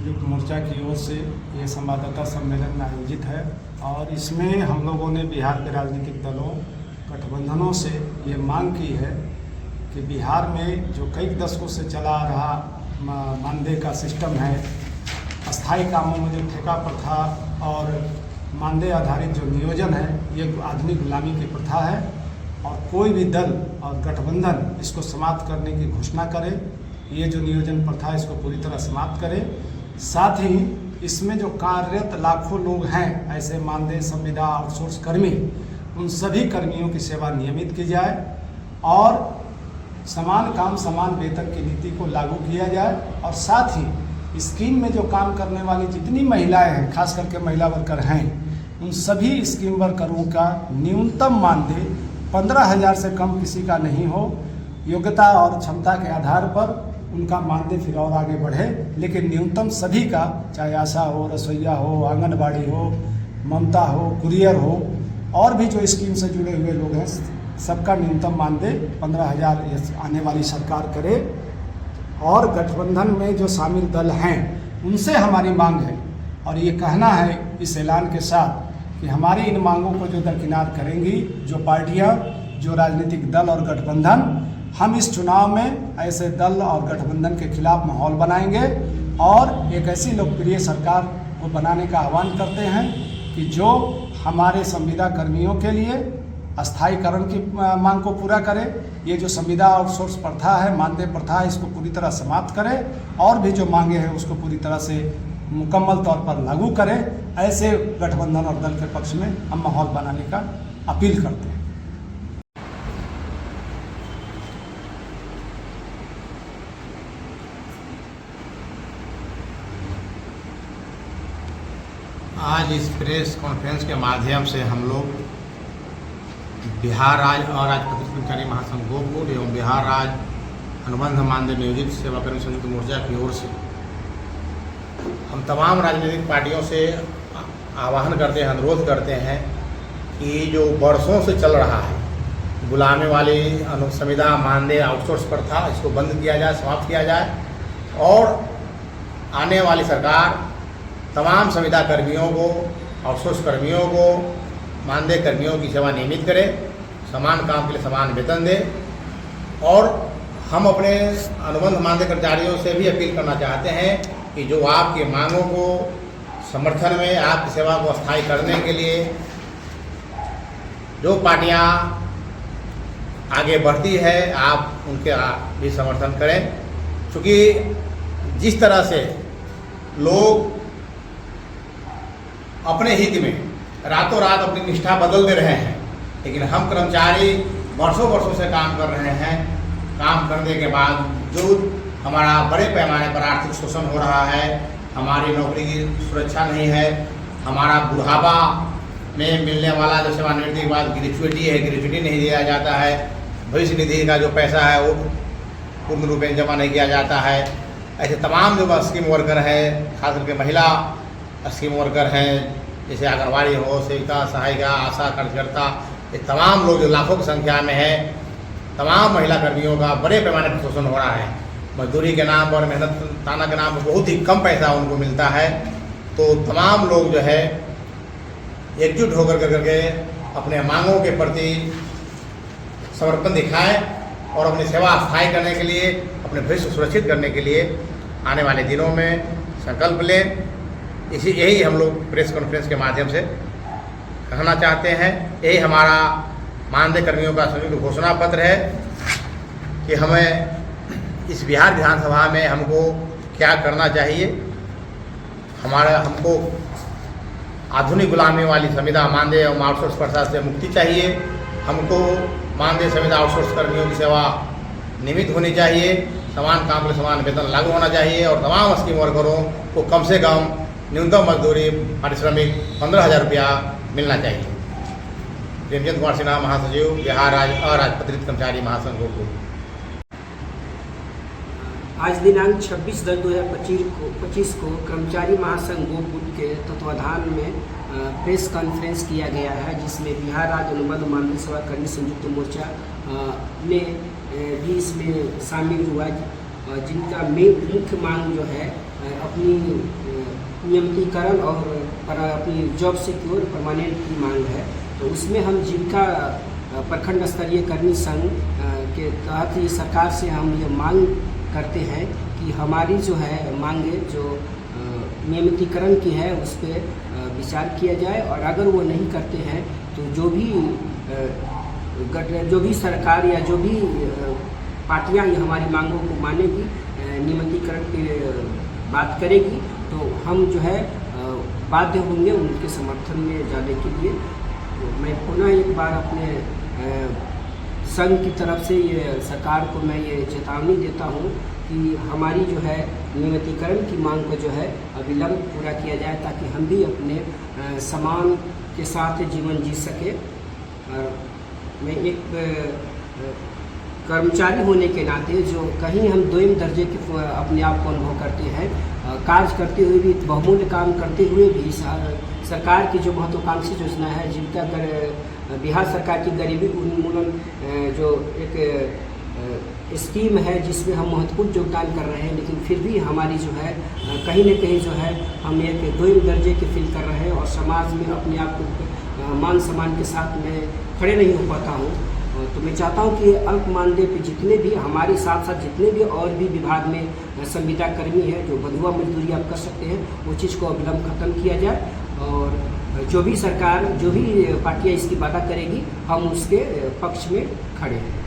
संयुक्त मोर्चा की ओर से ये संवाददाता सम्मेलन आयोजित है और इसमें हम लोगों ने बिहार के राजनीतिक दलों गठबंधनों से ये मांग की है कि बिहार में जो कई दशकों से चला आ रहा मानदेय का सिस्टम है, अस्थायी कामों में जो ठेका प्रथा और मानदेय आधारित जो नियोजन है, ये आधुनिक गुलामी की प्रथा है और कोई भी दल और गठबंधन इसको समाप्त करने की घोषणा करे, ये जो नियोजन प्रथा इसको पूरी तरह समाप्त करे। साथ ही इसमें जो कार्यरत लाखों लोग हैं, ऐसे मानदेय संविदा आउटसोर्स कर्मी, उन सभी कर्मियों की सेवा नियमित की जाए और समान काम समान वेतन की नीति को लागू किया जाए और साथ ही स्कीम में जो काम करने वाली जितनी महिलाएं हैं, खास करके महिला वर्कर हैं, उन सभी स्कीम वर्करों का न्यूनतम मानदेय 15,000 से कम किसी का नहीं हो। योग्यता और क्षमता के आधार पर उनका मानदेय फिर और आगे बढ़े, लेकिन न्यूनतम सभी का, चाहे आशा हो, रसोईया हो, आंगनबाड़ी हो, ममता हो, कुरियर हो, और भी जो स्कीम से जुड़े हुए लोग हैं, सबका न्यूनतम मानदेय 15,000 आने वाली सरकार करे। और गठबंधन में जो शामिल दल हैं उनसे हमारी मांग है और ये कहना है इस ऐलान के साथ कि हमारी इन मांगों को जो दरकिनार करेंगी जो पार्टियां, जो राजनीतिक दल और गठबंधन, हम इस चुनाव में ऐसे दल और गठबंधन के खिलाफ माहौल बनाएंगे और एक ऐसी लोकप्रिय सरकार को बनाने का आह्वान करते हैं कि जो हमारे संविदा कर्मियों के लिए अस्थायीकरण की मांग को पूरा करे, ये जो संविदा आउटसोर्स प्रथा है, मानदेय प्रथा है, इसको पूरी तरह समाप्त करे और भी जो मांगे हैं उसको पूरी तरह से मुकम्मल तौर पर लागू करें। ऐसे गठबंधन और दल के पक्ष में हम माहौल बनाने का अपील करते हैं। आज इस प्रेस कॉन्फ्रेंस के माध्यम से हम लोग बिहार राज्य और राज्य पत्रित कर्मचारी महासंघ गोपुर एवं बिहार राज्य अनुबंध मानदेय नियोजित सेवाकर्मी संयुक्त मोर्चा की ओर से हम तमाम राजनीतिक पार्टियों से आह्वान करते हैं, अनुरोध करते हैं कि जो वर्षों से चल रहा है गुलामी वाली संविदा मानदेय आउटसोर्स प्रथा, इसको बंद किया जाए, समाप्त किया जाए और आने वाली सरकार तमाम संविदा कर्मियों को, आउटसोर्स कर्मियों को, मानदेय कर्मियों की सेवा नियमित करे, समान काम के लिए समान वेतन दे। और हम अपने अनुबंध मानदेय कर्मचारियों से भी अपील करना चाहते हैं कि जो आपकी मांगों को समर्थन में, आपकी सेवा को अस्थायी करने के लिए जो पार्टियां आगे बढ़ती है, आप उनके भी समर्थन करें। क्योंकि जिस तरह से लोग अपने हित में रातों रात अपनी निष्ठा बदल दे रहे हैं, लेकिन हम कर्मचारी वर्षों से काम कर रहे हैं। काम करने के बावजूद हमारा बड़े पैमाने पर आर्थिक शोषण हो रहा है, हमारी नौकरी की सुरक्षा नहीं है, हमारा बुढ़ापा में मिलने वाला जो सेवानिवृत्ति के बाद ग्रेचुइटी है, ग्रेचुइटी नहीं दिया जाता है, भविष्य निधि का जो पैसा है वो पूर्ण रूप में जमा नहीं किया जाता है। ऐसे तमाम जो स्कीम वर्कर हैं, खास करके महिला स्कीम वर्कर हैं, जैसे आंगनबाड़ी हो, सेविका, सहायिका, आशा कार्यकर्ता, ये तमाम लोग जो लाखों की संख्या में है, तमाम महिला कर्मियों का बड़े पैमाने पर शोषण हो रहा है। मजदूरी के नाम पर, मेहनत ताना के नाम पर बहुत ही कम पैसा उनको मिलता है। तो तमाम लोग जो है एकजुट होकर करके अपने मांगों के प्रति समर्पण दिखाएं और अपनी सेवा स्थायी करने के लिए, अपने भविष्य सुरक्षित करने के लिए आने वाले दिनों में संकल्प लें। यही हम लोग प्रेस कॉन्फ्रेंस के माध्यम से कहना चाहते हैं। यही हमारा मानदेय कर्मियों का संयुक्त घोषणा पत्र है कि हमें इस बिहार विधानसभा में हमको क्या करना चाहिए। हमको आधुनिक गुलामी वाली संविदा मानदेय और आउटसोर्स प्रथा से मुक्ति चाहिए। हमको मानदेय संविदा आउटसोर्स कर्मियों की सेवा नियमित होनी चाहिए, समान काम के लिए समान वेतन लागू होना चाहिए और तमाम स्कीम वर्करों को कम से कम न्यूनतम मजदूरी पारिश्रमिक 15,000 रुपया मिलना चाहिए। प्रेमचंद कुमार सिन्हा, महासचिव, बिहार राज्य और राज्य पत्रित कर्मचारी महासंघ गोपुर। आज दिनांक 26/10/2025 को कर्मचारी महासंघ गोपुर के तत्वाधान में प्रेस कॉन्फ्रेंस किया गया है, जिसमें बिहार राज्य अनुबंध मानदेय सेवाकर्मी संयुक्त मोर्चा ने भी इसमें शामिल हुआ, जिनका मुख्य मांग जो है अपनी नियमितीकरण और अपनी जॉब सिक्योर परमानेंट की मांग है। तो उसमें हम जीविका प्रखंड स्तरीय कर्मी संघ के तहत ही सरकार से हम ये मांग करते हैं कि हमारी जो है मांगे जो नियमितीकरण की है उस पर विचार किया जाए, और अगर वो नहीं करते हैं तो जो भी सरकार या जो भी पार्टियां ये हमारी मांगों को मानेगी, नियमितीकरण की बात करेगी, तो हम जो है बाध्य होंगे उनके समर्थन में जाने के लिए। तो मैं पुनः एक बार अपने संघ की तरफ से ये सरकार को मैं ये चेतावनी देता हूँ कि हमारी जो है नियमितीकरण की मांग को जो है अविलंब पूरा किया जाए, ताकि हम भी अपने सम्मान के साथ जीवन जी सके। मैं एक कर्मचारी होने के नाते जो कहीं हम दोयम दर्जे के अपने आप को अनुभव करते हैं, कार्य करते हुए भी, बहुमूल्य काम करते हुए भी सरकार की जो महत्वाकांक्षी योजना है जीविका बिहार सरकार की गरीबी उन्मूलन जो एक स्कीम है जिसमें हम महत्वपूर्ण योगदान कर रहे हैं, लेकिन फिर भी हमारी जो है कहीं न कहीं जो है हम एक दोयम दर्जे के फील कर रहे हैं और समाज में अपने आप को मान सम्मान के साथ में खड़े नहीं हो पाता हूँ। तो मैं चाहता हूँ कि अल्प मानदेय पे जितने भी हमारे साथ साथ जितने भी और भी विभाग में संविदा कर्मी है जो बंधुआ मजदूरी आप कर सकते हैं, वो चीज़ को अविलंब खत्म किया जाए, और जो भी सरकार जो भी पार्टियाँ इसकी वादा करेगी हम उसके पक्ष में खड़े हैं।